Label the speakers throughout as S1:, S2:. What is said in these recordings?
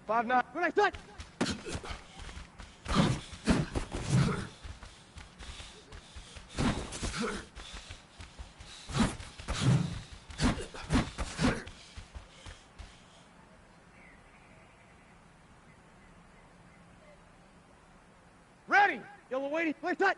S1: 5-9. Good night, son! Ready! Yellow waiting. Play tight!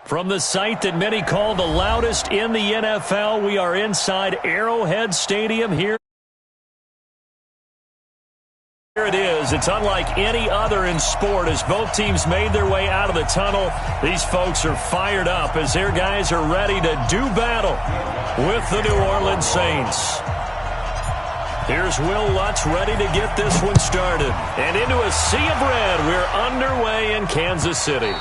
S2: From the site that many call the loudest in the NFL, we are inside Arrowhead Stadium here. Here it is. It's unlike any other in sport as both teams made their way out of the tunnel. These folks are fired up as their guys are ready to do battle with the New Orleans Saints. Here's Will Lutz ready to get this one started. And into a sea of red, we're underway in Kansas City.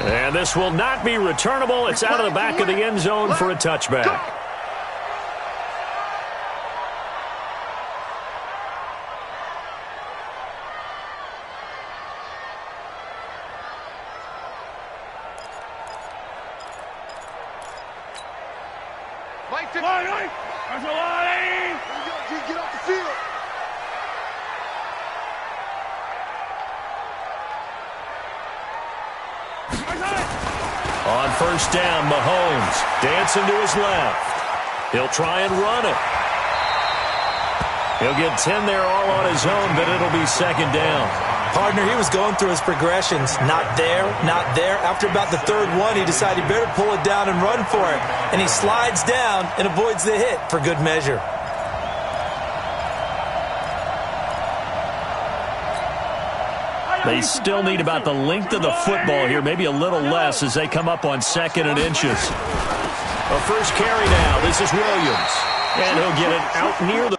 S2: And this will not be returnable. It's out of the back of the end zone for a touchback.
S1: Get off the field.
S2: On first down, Mahomes dancing to his left. He'll try and run it. He'll get 10 there all on his own, but it'll be second down.
S3: Partner, he was going through his progressions. Not there, not there. After about the third one, he decided he better pull it down and run for it. And he slides down and avoids the hit for good measure.
S2: They still need about the length of the football here, maybe a little less as they come up on 2nd and inches. A first carry now. This is Williams. And he'll get it out near the...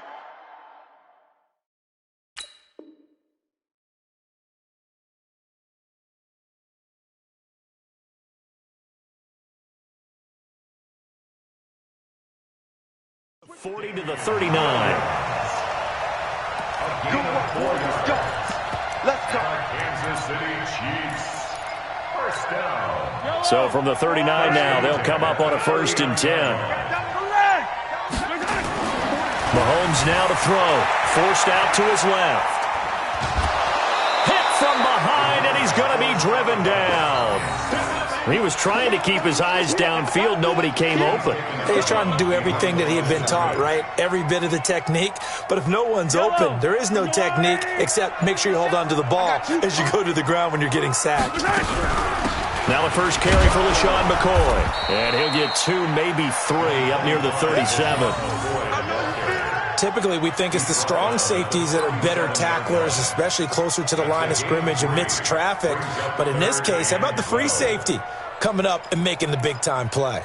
S2: ...40 to the 39.
S1: Let's go.
S4: Kansas City Chiefs. First down.
S2: So from the 39 now, they'll come up on a 1st and 10. Mahomes now to throw. Forced out to his left. Hit from behind, and he's going to be driven down. He was trying to keep his eyes downfield. Nobody came open.
S3: He was trying to do everything that he had been taught, right? Every bit of the technique. But if no one's open, there is no technique except make sure you hold on to the ball as you go to the ground when you're getting sacked.
S2: Now the first carry for LaShawn McCoy. And he'll get 2, maybe 3 up near the 37.
S3: Typically, we think it's the strong safeties that are better tacklers, especially closer to the line of scrimmage amidst traffic. But in this case, how about the free safety coming up and making the big-time play?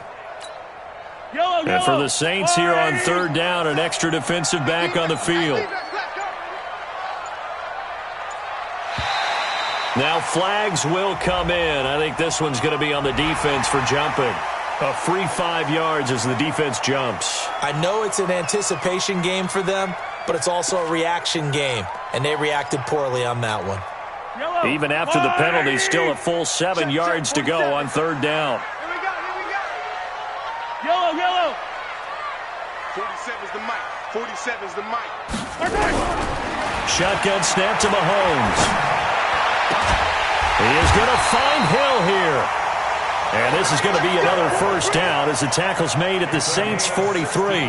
S2: And for the Saints here on 3rd down, an extra defensive back on the field. Now flags will come in. I think this one's going to be on the defense for jumping. A free 5 yards as the defense jumps.
S3: I know it's an anticipation game for them, but it's also a reaction game, and they reacted poorly on that one.
S2: Even after the penalty, still a full 7 yards to go on 3rd down.
S1: Yellow. 47's the mic. 47's the mic.
S2: Shotgun snap to Mahomes. He is going to find Hill here. And this is going to be another first down as the tackle's made at the Saints' 43.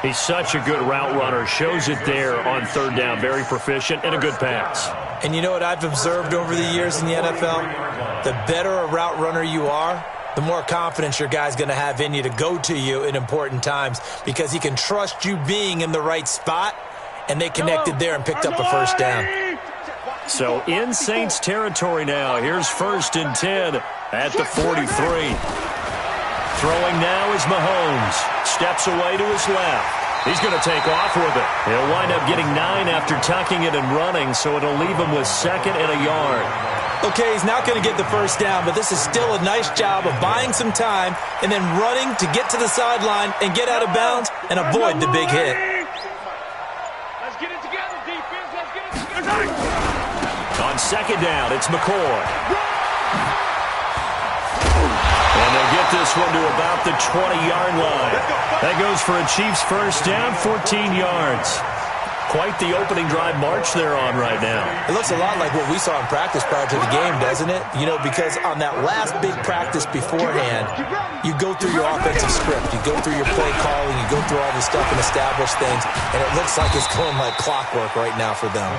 S2: He's such a good route runner. Shows it there on 3rd down. Very proficient and a good pass.
S3: And you know what I've observed over the years in the NFL? The better a route runner you are, the more confidence your guy's going to have in you to go to you in important times because he can trust you being in the right spot, and they connected there and picked up a first down.
S2: So in Saints territory now. Here's 1st and 10 at the 43. Throwing now is Mahomes. Steps away to his left. He's going to take off with it. He'll wind up getting 9 after tucking it and running, so it'll leave him with 2nd and a yard.
S3: Okay, he's not going to get the first down, but this is still a nice job of buying some time and then running to get to the sideline and get out of bounds and avoid the big hit.
S1: Let's get it together, defense. Let's get it together.
S2: On 2nd down, it's McCoy. And they'll get this one to about the 20-yard line. That goes for a Chiefs first down, 14 yards. Quite the opening drive march they're on right now.
S3: It looks a lot like what we saw in practice prior to the game, doesn't it? You know, because on that last big practice beforehand, you go through your offensive script. You go through your play calling. You go through all this stuff and establish things. And it looks like it's going like clockwork right now for them.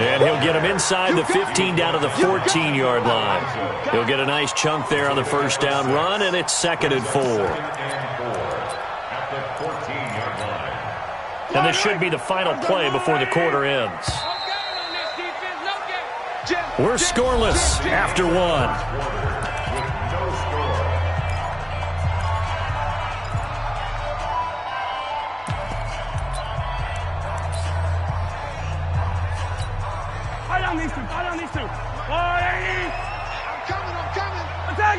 S2: And he'll get him inside the 15 down to the 14-yard line. He'll get a nice chunk there on the first down run, and it's 2nd and 4. And this should be the final play before the quarter ends. We're scoreless after 1.
S5: I need to. I'm coming. Attack.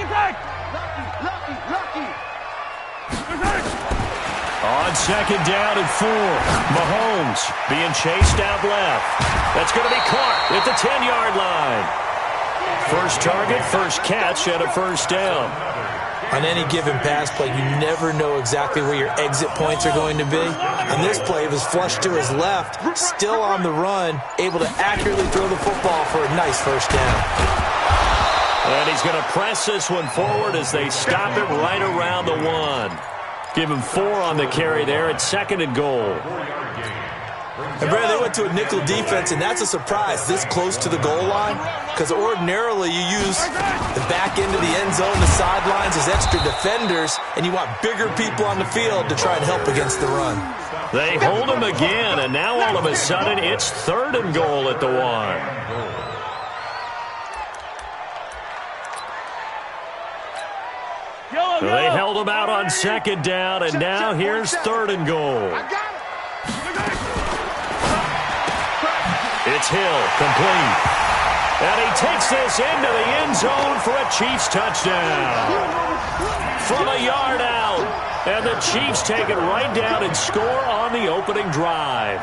S5: Lucky.
S2: On 2nd down and 4. Mahomes being chased out left. That's going to be caught at the 10-yard line. First target, first catch, and a first down.
S3: On any given pass play, you never know exactly where your exit points are going to be. On this play, it was flushed to his left, still on the run, able to accurately throw the football for a nice first down.
S2: And he's going to press this one forward as they stop it right around the 1. Give him 4 on the carry there at 2nd and goal.
S3: And Brad, they went to a nickel defense, and that's a surprise this close to the goal line, because ordinarily you use the back end of the end zone, the sidelines as extra defenders, and you want bigger people on the field to try and help against the run.
S2: They hold him again, and now all of a sudden it's 3rd and goal at the 1. So they held him out on 2nd down, and now here's 3rd and goal. It's Hill, complete. And he takes this into the end zone for a Chiefs touchdown. From a yard out. And the Chiefs take it right down and score on the opening drive.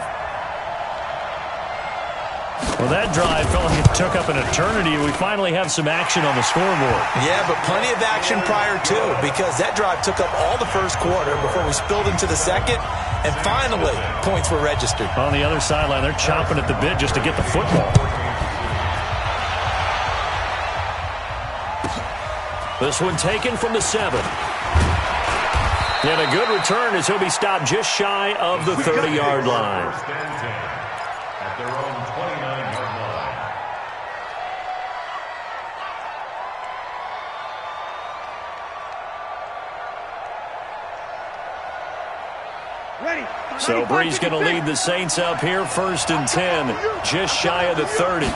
S2: Well, that drive felt like it took up an eternity. We finally have some action on the scoreboard.
S3: Yeah, but plenty of action prior to, because that drive took up all the first quarter before we spilled into the second, and finally, points were registered.
S2: On the other sideline, they're chomping at the bit just to get the football. This one taken from the 7. And a good return as he'll be stopped just shy of the 30-yard line.
S4: At their own 29-yard line.
S2: So Brees going to lead the Saints up here, 1st and 10, just shy of the 30.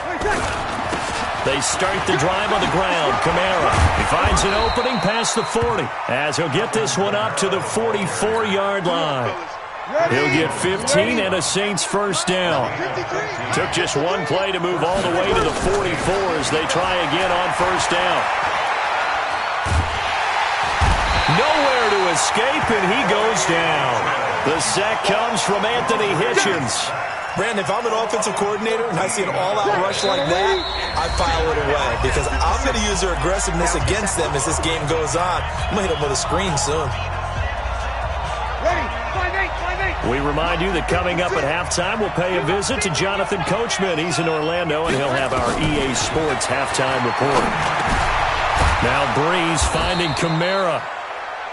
S2: They start the drive on the ground. Kamara, he finds an opening past the 40, as he'll get this one up to the 44-yard line. He'll get 15 and a Saints first down. Took just one play to move all the way to the 44 as they try again on first down. Nowhere to escape, and he goes down. The sack comes from Anthony Hitchens.
S3: Brandon, if I'm an offensive coordinator and I see an all-out rush like that, I file it away because I'm going to use their aggressiveness against them as this game goes on. I'm going to hit them with a screen soon.
S2: We remind you that coming up at halftime, we'll pay a visit to Jonathan Coachman. He's in Orlando, and he'll have our EA Sports halftime report. Now Brees finding Kamara.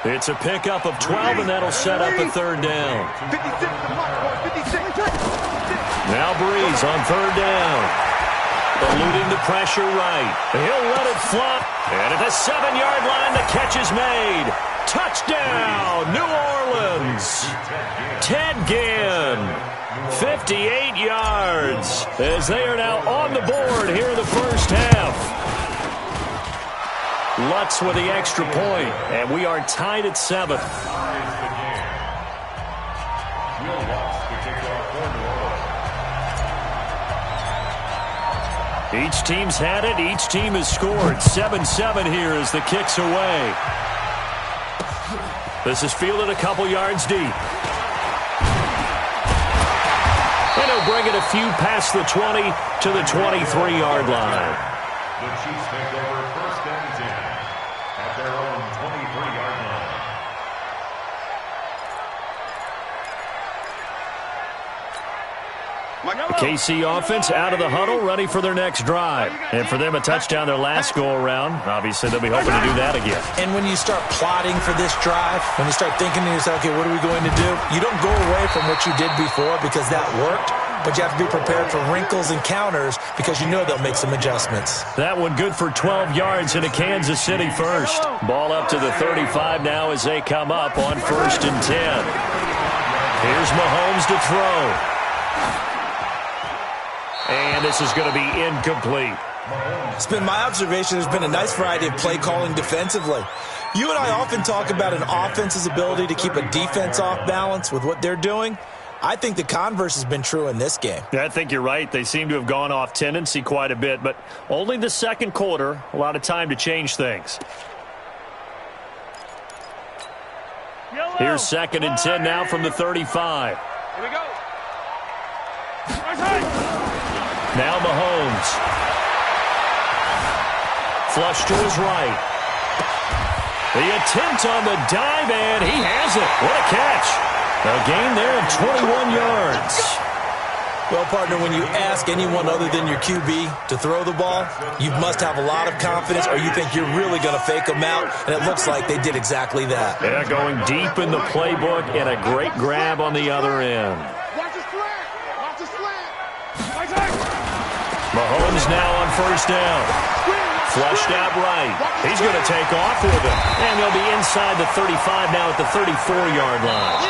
S2: It's a pickup of 12, and that'll set up a 3rd down. Now Brees on 3rd down. Eluding the pressure right. He'll let it flop. And at the 7-yard line, the catch is made. Touchdown, New Orleans. Ted Ginn, 58 yards, as they are now on the board here in the first half. Lutz with the extra point, and we are tied at 7. Each team's had it. Each team has scored. 7-7 here as the kick's away. This is fielded a couple yards deep. And he'll bring it a few past the 20 to the 23-yard line.
S4: The Chiefs take over 1st and 10 at their own 23-yard line.
S2: The KC offense out of the huddle, ready for their next drive. And for them, a touchdown their last go-around. Obviously, they'll be hoping to do that again.
S3: And when you start plotting for this drive, when you start thinking to yourself, okay, what are we going to do? You don't go away from what you did before because that worked. but you have to be prepared for wrinkles and counters because you know they'll make some adjustments.
S2: That one good for 12 yards into Kansas City first. Ball up to the 35 now as they come up on 1st and 10. Here's Mahomes to throw. And this is going to be incomplete.
S3: It's been my observation there's been a nice variety of play calling defensively. You and I often talk about an offense's ability to keep a defense off balance with what they're doing. I think the converse has been true in this game.
S2: Yeah, I think you're right. They seem to have gone off tendency quite a bit, but only the second quarter, a lot of time to change things. Here's 2nd and 10 now from the 35.
S1: Here we go.
S2: Now Mahomes. Flush to his right. The attempt on the dive, and he has it. What a catch. A gain there of 21 yards.
S3: Well, partner, when you ask anyone other than your QB to throw the ball, you must have a lot of confidence or you think you're really going to fake them out, and it looks like they did exactly that.
S2: Yeah, going deep in the playbook and a great grab on the other end.
S1: Watch the slant. Watch the slant.
S2: Mahomes now on 1st down. Flushed out right. He's going to take off with it. And they'll be inside the 35 now at the 34-yard line.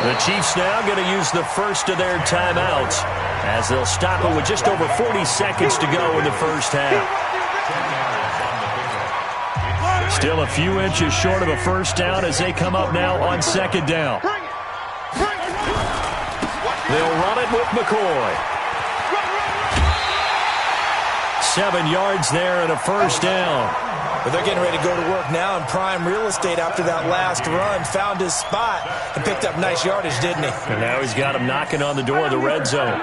S2: The Chiefs now going to use the first of their timeouts as they'll stop it with just over 40 seconds to go in the first half. Still a few inches short of a first down as they come up now on 2nd down. They'll run it with McCoy. 7 yards there and a first down.
S3: But they're getting ready to go to work now in prime real estate after that last run. Found his spot and picked up nice yardage, didn't he?
S2: And now he's got him knocking on the door of the red zone.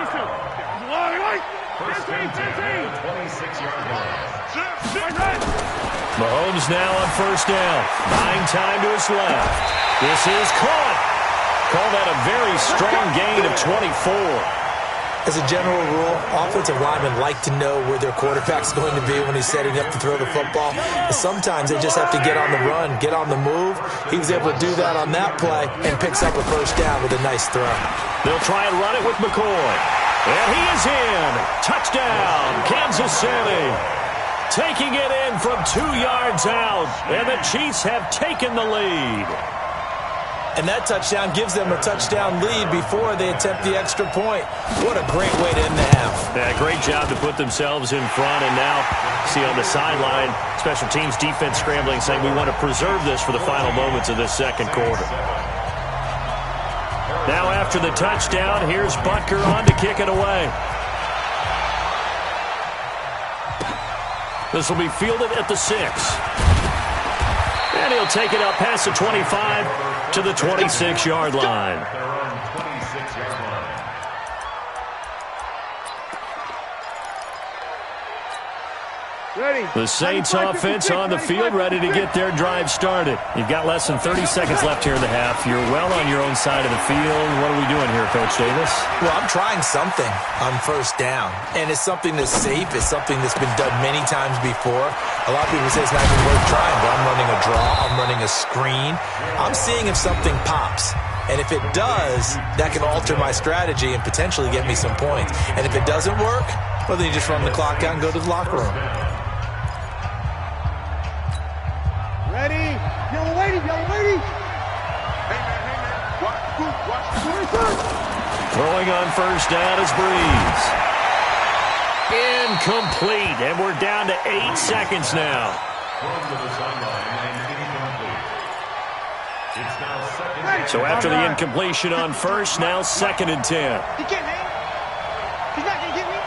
S4: First and 10, 26-yard line.
S2: Mahomes now on 1st down. Buying time to his left. This is caught. Call that a very strong gain of 24.
S3: As a general rule, offensive linemen like to know where their quarterback's going to be when he's setting up to throw the football. And sometimes they just have to get on the run, get on the move. He was able to do that on that play and picks up a first down with a nice throw.
S2: They'll try and run it with McCoy. And he is in. Touchdown, Kansas City. Taking it in from 2 yards out. And the Chiefs have taken the lead.
S3: And that touchdown gives them a touchdown lead before they attempt the extra point. What a great way to end the half.
S2: Yeah, great job to put themselves in front. And now, see on the sideline, special teams defense scrambling, saying we want to preserve this for the final moments of this second quarter. Now after the touchdown, here's Butker on to kick it away. This will be fielded at the 6. And he'll take it up past the 25 to the 26-yard line.
S5: Ready.
S2: The Saints offense on the field, ready to get their drive started. You've got less than 30 seconds left here in the half. You're well on your own side of the field. What are we doing here, Coach Davis?
S3: Well, I'm trying something on 1st down. And it's something that's safe. It's something that's been done many times before. A lot of people say it's not even worth trying, but I'm running a draw. I'm running a screen. I'm seeing if something pops. And if it does, that can alter my strategy and potentially get me some points. And if it doesn't work, well, then you just run the clock out and go to the locker room.
S5: Ready. Yellow lady. Yellow lady.
S1: Hey, man. Watch.
S2: Throwing on 1st down is Breeze. Incomplete, and we're down to 8 seconds now. So after the incompletion on 1st, now 2nd and 10.
S5: He can't hang. He's not going to get me.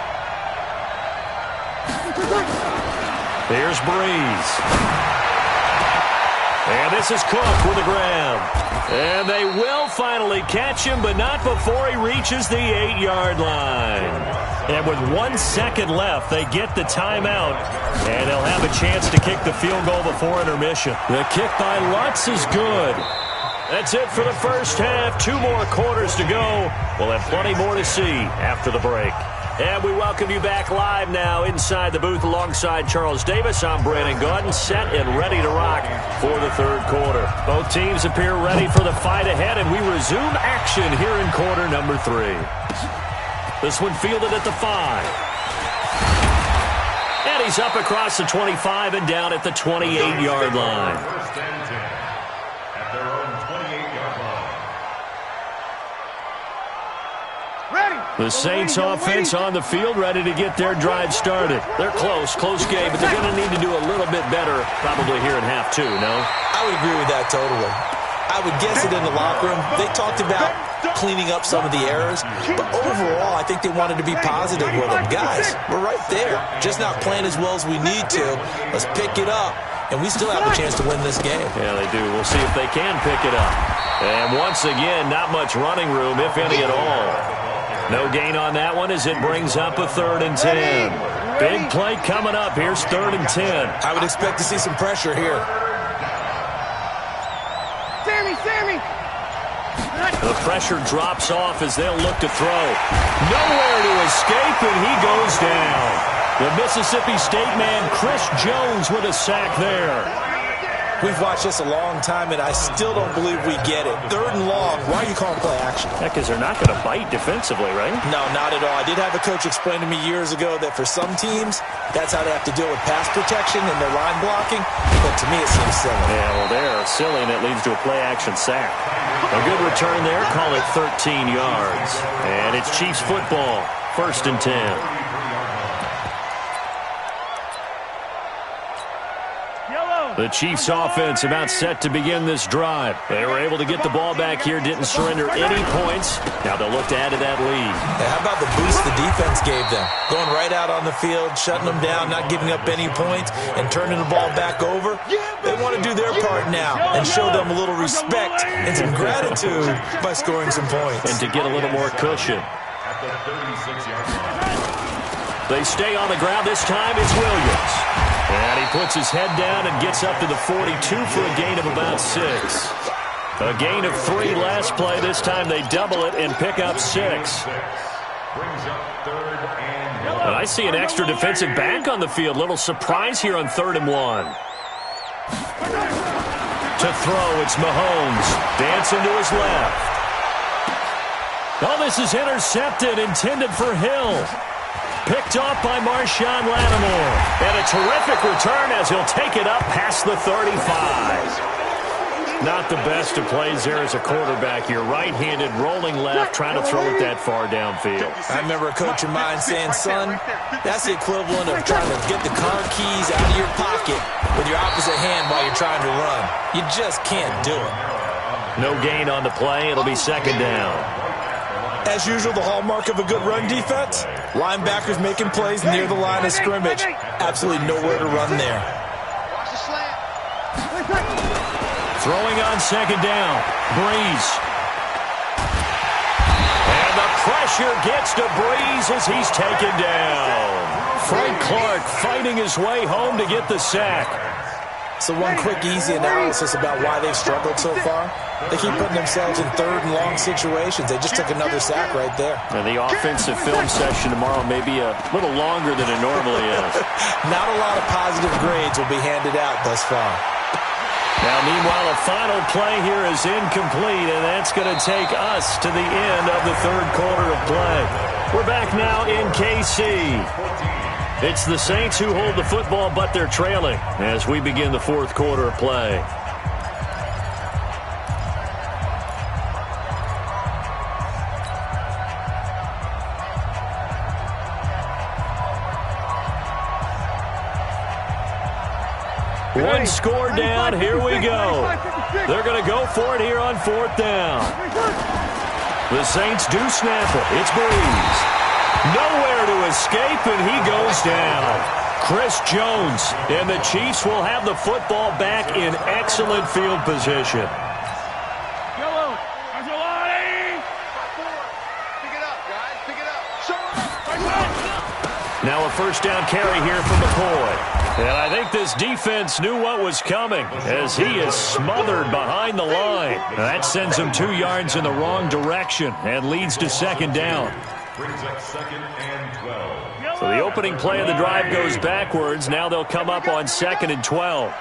S2: Here's Breeze. And this is Cook with a grab. And they will finally catch him, but not before he reaches the 8-yard line. And with 1 second left, they get the timeout. And they'll have a chance to kick the field goal before intermission. The kick by Lutz is good. That's it for the first half. 2 more quarters to go. We'll have plenty more to see after the break. And we welcome you back live now inside the booth alongside Charles Davis. I'm Brandon Gaudin, set and ready to rock for the third quarter. Both teams appear ready for the fight ahead, and we resume action here in quarter number 3. This one fielded at the 5. And he's up across the 25 and down at the 28-yard line.
S4: First and 10 at their own 28-yard line.
S2: The Saints offense on the field, ready to get their drive started. They're close game, but they're going to need to do a little bit better probably here in half 2, no?
S3: I would agree with that totally. I would guess it in the locker room. They talked about cleaning up some of the errors, but overall, I think they wanted to be positive with them. Guys, we're right there. Just not playing as well as we need to. Let's pick it up, and we still have a chance to win this game.
S2: Yeah, they do. We'll see if they can pick it up. And once again, not much running room, if any at all. No gain on that one as it brings up a 3rd and 10. Big play coming up. Here's 3rd and 10.
S3: I would expect to see some pressure here.
S5: Sammy!
S2: The pressure drops off as they'll look to throw. Nowhere to escape, and he goes down. The Mississippi State man, Chris Jones, with a sack there.
S3: We've watched this a long time, and I still don't believe we get it. 3rd and long. Why are you calling play action?
S2: Yeah, because they're not going to bite defensively, right?
S3: No, not at all. I did have a coach explain to me years ago that for some teams, that's how they have to deal with pass protection and their line blocking. But to me, it seems silly.
S2: Yeah, well, they're silly, and it leads to a play-action sack. A good return there. Call it 13 yards. And it's Chiefs football. 1st and 10. The Chiefs offense about set to begin this drive. They were able to get the ball back here, didn't surrender any points. Now they'll look to add to that lead.
S3: Hey, how about the boost the defense gave them? Going right out on the field, shutting them down, not giving up any points, and turning the ball back over. They want to do their part now and show them a little respect and some gratitude by scoring some points.
S2: And to get a little more cushion.
S4: At the 36-yard line.
S2: They stay on the ground. This time it's Williams. And he puts his head down and gets up to the 42 for a gain of about 6. A gain of 3 last play. This time they double it and pick up 6.
S4: Brings up 3rd and 1.
S2: And I see an extra defensive back on the field. Little surprise here on 3rd and 1. To throw, it's Mahomes. Dancing to his left. Oh, this is intercepted, intended for Hill. Picked off by Marshawn Lattimore. And a terrific return as he'll take it up past the 35. Not the best of plays there as a quarterback. You're right-handed, rolling left, trying to throw it that far downfield.
S3: I remember a coach of mine saying, son, that's the equivalent of trying to get the car keys out of your pocket with your opposite hand while you're trying to run. You just can't do it.
S2: No gain on the play. It'll be 2nd down.
S3: As usual, the hallmark of a good run defense, linebackers making plays near the line of scrimmage. Absolutely nowhere to run there.
S5: Watch the slant.
S2: Throwing on 2nd down. Breeze. And the pressure gets to Breeze as he's taken down. Frank Clark fighting his way home to get the sack.
S3: So one quick, easy analysis about why they've struggled so far. They keep putting themselves in 3rd and long situations. They just took another sack right there.
S2: And the offensive film session tomorrow may be a little longer than it normally is.
S3: Not a lot of positive grades will be handed out thus far.
S2: Now, meanwhile, a final play here is incomplete, and that's going to take us to the end of the 3rd quarter of play. We're back now in KC. It's the Saints who hold the football, but they're trailing as we begin the 4th quarter of play. One score down. Here we go. They're going to go for it here on 4th down. The Saints do snap it. It's Breeze. Nowhere to escape, and he goes down. Chris Jones, and the Chiefs will have the football back in excellent field position.
S5: Yellow. Pick it up, guys. Pick it up.
S2: Now a 1st down carry here from McCoy. And I think this defense knew what was coming as he is smothered behind the line. That sends him 2 yards in the wrong direction and leads to 2nd down.
S4: Brings up 2nd and 12.
S2: So the opening play of the drive goes backwards. Now they'll come up on 2nd and 12.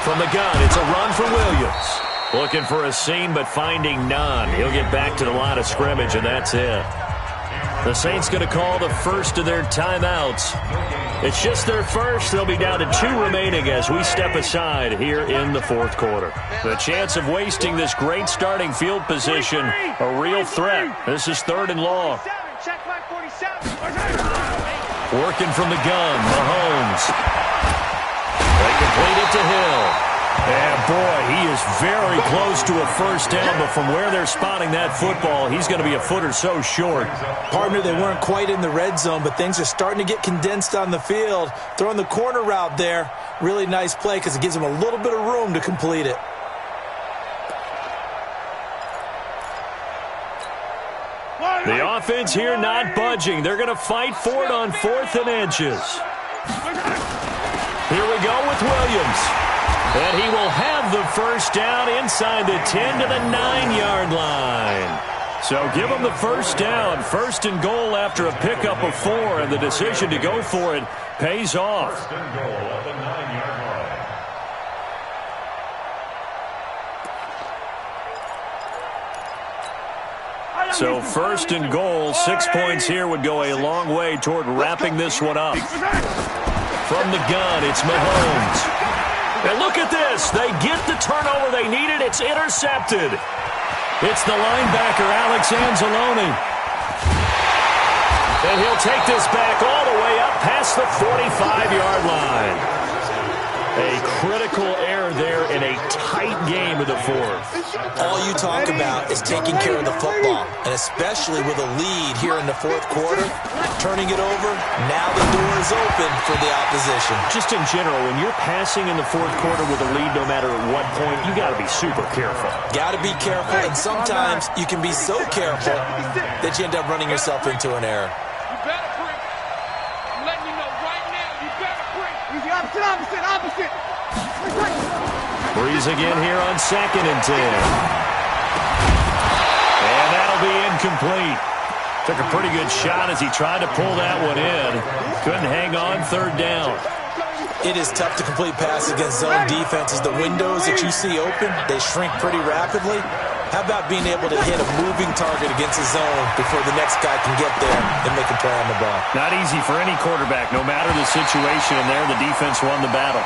S2: From the gun, it's a run for Williams. Looking for a seam, but finding none. He'll get back to the line of scrimmage, and that's it. The Saints going to call the first of their timeouts. It's just their first. They'll be down to 2 remaining as we step aside here in the fourth quarter. The chance of wasting this great starting field position, a real threat. This is 3rd and long. Working from the gun, Mahomes. They complete it to Hill. And, boy, he is very close to a first down, but from where they're spotting that football, he's going to be a foot or so short.
S3: Partner, they weren't quite in the red zone, but things are starting to get condensed on the field. Throwing the corner route there, really nice play because it gives them a little bit of room to complete it.
S2: The offense here not budging. They're going to fight for it on 4th and inches. Here we go with Williams. And he will have the first down inside the 10 to the 9-yard line. So give him the first down. 1st and goal after a pickup of 4, and the decision to go for it pays off.
S4: 1st and goal at the 9-yard line.
S2: So 1st and goal, 6 points here would go a long way toward wrapping this one up. From the gun, it's Mahomes. And look at this. They get the turnover they needed. It's intercepted. It's the linebacker, Alex Anzalone. And he'll take this back all the way up past the 45-yard line. A critical error there in a tight game of the 4th.
S3: All you talk about is taking care of the football, and especially with a lead here in the 4th quarter, turning it over, now the door is open for the opposition.
S2: Just in general, when you're passing in the 4th quarter with a lead, no matter at what point, you got to be super careful.
S3: Got to be careful, and sometimes you can be so careful that you end up running yourself into an error.
S5: You better break. I'm letting you know right now, you better break. Easy, opposite.
S2: Breeze again here on 2nd and 10. And that'll be incomplete. Took a pretty good shot as he tried to pull that one in. Couldn't hang on 3rd down.
S3: It is tough to complete passes against zone defenses. The windows that you see open, they shrink pretty rapidly. How about being able to hit a moving target against a zone before the next guy can get there and make a play on the ball?
S2: Not easy for any quarterback, no matter the situation. And there, the defense won the battle.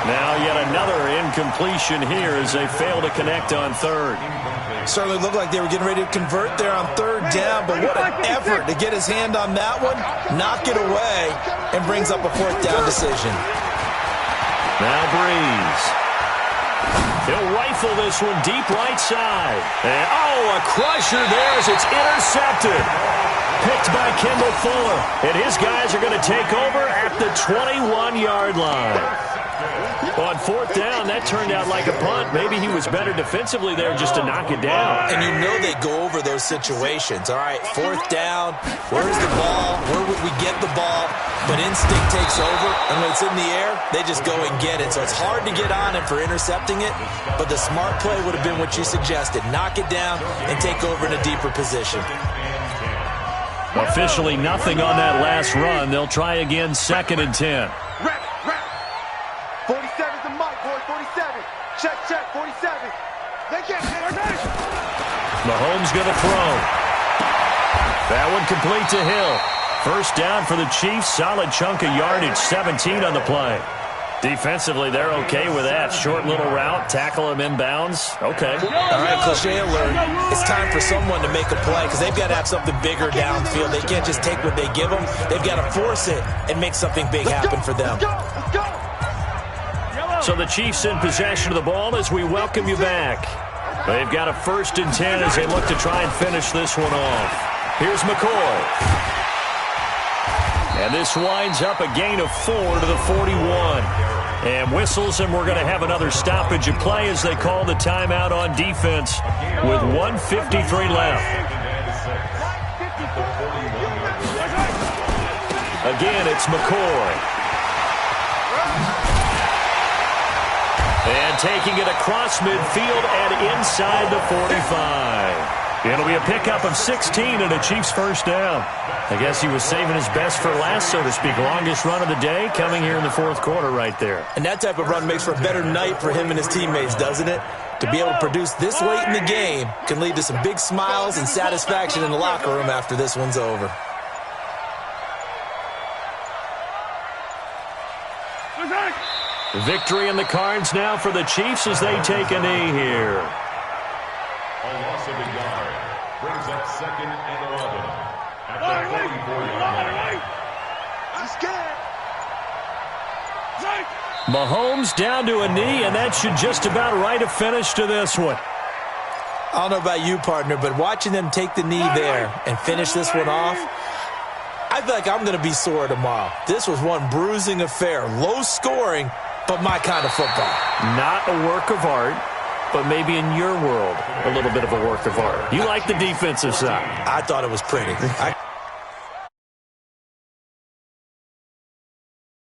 S2: Now yet another incompletion here as they fail to connect on 3rd.
S3: Certainly looked like they were getting ready to convert there on 3rd down, but what an effort to get his hand on that one, knock it away, and brings up a 4th down decision.
S2: Now Breeze. He'll rifle this one deep right side. And, a crusher there as it's intercepted. Picked by Kendall Fuller. And his guys are going to take over at the 21-yard line. On 4th down, that turned out like a punt. Maybe he was better defensively there just to knock it down.
S3: And you know they go over those situations. All right, 4th down, where's the ball? Where would we get the ball? But instinct takes over, and when it's in the air, they just go and get it. So it's hard to get on him for intercepting it, but the smart play would have been what you suggested. Knock it down and take over in a deeper position.
S2: Officially nothing on that last run. They'll try again 2nd and 10.
S5: 47's the mic, boy. 47. Check. 47. They can't hit our guys.
S2: Mahomes going to throw. That one complete to Hill. First down for the Chiefs. Solid chunk of yardage. 17 on the play. Defensively, they're okay with that. Short little route. Tackle him inbounds. Okay.
S3: All right, cliche alert. It's time for someone to make a play because they've got to have something bigger downfield. They can't just take what they give them. They've got to force it and make something big happen for them.
S5: Let's go.
S2: So the Chiefs in possession of the ball as we welcome you back. They've got a 1st and 10 as they look to try and finish this one off. Here's McCoy. And this winds up a gain of 4 to the 41. And whistles, and we're going to have another stoppage of play as they call the timeout on defense with 1:53 left. Again, it's McCoy. And taking it across midfield and inside the 45. It'll be a pickup of 16 and a Chiefs first down. I guess he was saving his best for last, so to speak. Longest run of the day coming here in the fourth quarter right there.
S3: And that type of run makes for a better night for him and his teammates, doesn't it? To be able to produce this late in the game can lead to some big smiles and satisfaction in the locker room after this one's over.
S2: Victory in the cards now for the Chiefs as they take a knee here.
S4: A loss of a yard brings up 2nd and 11 at the 44-yard line.
S1: I'm scared.
S2: Mahomes down to a knee, and that should just about write a finish to this one.
S3: I don't know about you, partner, but watching them take the knee there and finish this one off, I feel like I'm going to be sore tomorrow. This was one bruising affair. Low scoring, but my kind of football.
S2: Not a work of art, but maybe in your world, a little bit of a work of art. You like the defensive side.
S3: I thought it was pretty. I